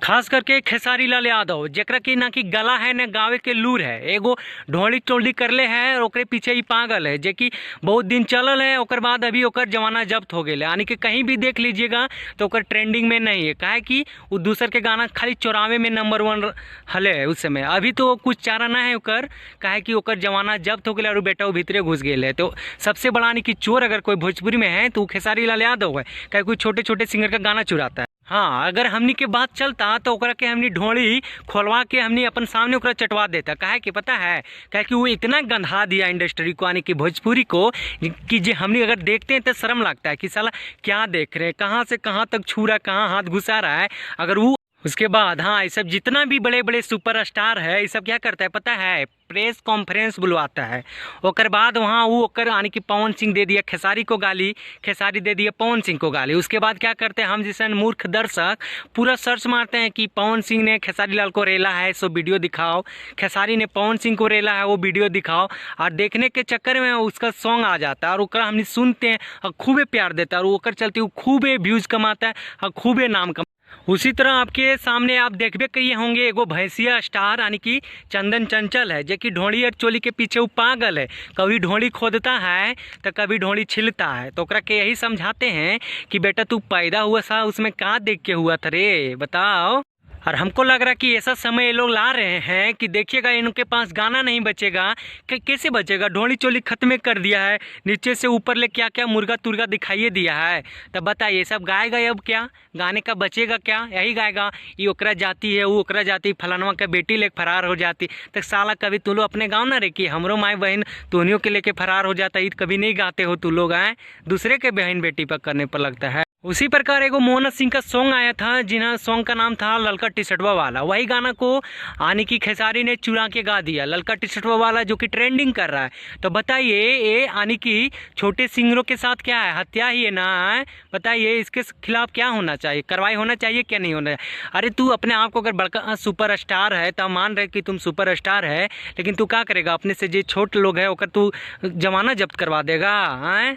खास करके खेसारी लाल यादव जरा की ना कि गला है न गावे के लूर है, एगो ढोली टोली करले है और ओकरे पीछे ही पागल है, जे कि बहुत दिन चलल है। ओकर बाद अभी ओकर जमाना जब्त हो गया, यानी कि कहीं भी देख लीजिएगा तो ओकर ट्रेंडिंग में नहीं है। काहे कि वो दूसर के गाना खाली 94 में नंबर 1 हले है उस समय। अभी तो कुछ चारा ना है ओकर, काहे कि ओकर जमाना जब्त हो गया और बेटा वो भीतरे घुस गए है। तो सबसे बड़ा यानी कि चोर अगर कोई भोजपुरी में है तो खेसारी लाल यादव है, काहे कोई छोटे छोटे सिंगर का गाना चुराता है। हाँ, अगर हमनी के बात चलता तो ओकरा के हमनी ढोली खोलवा के हमनी अपन सामने ओकरा चटवा देता। काहे कि पता है, काहे कि वो इतना गंधा दिया इंडस्ट्री को, यानी कि भोजपुरी को, कि जे हमनी अगर देखते हैं तो शर्म लगता है कि साला क्या देख रहे हैं, कहाँ से कहाँ तक छू रहा है, कहाँ हाथ घुसा रहा है। अगर वो उसके बाद हाँ, ये सब जितना भी बड़े बड़े सुपरस्टार है ये सब क्या करता है पता है, प्रेस कॉन्फ्रेंस बुलवाता है। ओकर बाद वहाँ वो ओकर यानी कि पवन सिंह दे दिया खेसारी को गाली, खेसारी दे दिया पवन सिंह को गाली। उसके बाद क्या करते हैं, हम जैसे मूर्ख दर्शक पूरा सर्च मारते हैं कि पवन सिंह ने खेसारी लाल को रेला है सो वीडियो दिखाओ, खेसारी ने पवन सिंह को रेला है वो वीडियो दिखाओ। और देखने के चक्कर में उसका सॉन्ग आ जाता है और ओकरा हमने सुनते हैं और खूबे प्यार देता है और ओकर चलते वो खूबे व्यूज़ कमाता है और खूबे नाम कमाता है। उसी तरह आपके सामने आप देखबे करिए होंगे एगो भैंसिया स्टार यानी कि चंदन चंचल है, जो कि ढोली और चोली के पीछे वो पागल है। कभी ढोली खोदता है तो कभी ढोली छिलता है। तो ओकरा के यही समझाते हैं कि बेटा तू पैदा हुआ सा उसमें कहाँ देख के हुआ था रे, बताओ। और हमको लग रहा है कि ऐसा समय ये लोग ला रहे हैं कि देखिएगा इनके पास गाना नहीं बचेगा। कैसे बचेगा, ढोली चोली खत्म कर दिया है, नीचे से ऊपर ले क्या क्या मुर्गा तुर्गा दिखाइए दिया है। तब बताइए सब गाएगा अब क्या, गाने का बचेगा क्या, यही गाएगा ये ओकरा जाती है वो ओकरा जाती, फलानवा का बेटी लेके फरार हो जाती। तो साला कभी तू लोग अपने गाँव ना रे कि हमरो माई बहन तोनियों के लेके फरार हो जाता, ईद कभी नहीं गाते हो तू लोग आए, दूसरे के बहन बेटी पर करने पर लगता है। उसी प्रकार एगो मोहन सिंह का सॉन्ग आया था, जिन्हें सॉन्ग का नाम था ललका टी शर्टवा वाला। वही गाना को यानी कि खेसारी ने चुरा के गा दिया, ललका टी शर्टवा वाला, जो कि ट्रेंडिंग कर रहा है। तो बताइए ये यानी कि छोटे सिंगरों के साथ क्या है, हत्या ही है ना है। बताइए इसके खिलाफ क्या होना चाहिए, कार्रवाई होना चाहिए क्या नहीं होना चाहिए। अरे तू अपने आप को अगर बड़का सुपर स्टार है तो मान रहे कि तुम सुपर स्टार है, लेकिन तू क्या करेगा, अपने से जो छोटे लोग है ओकर तू जमाना जब्त करवा देगा। हैं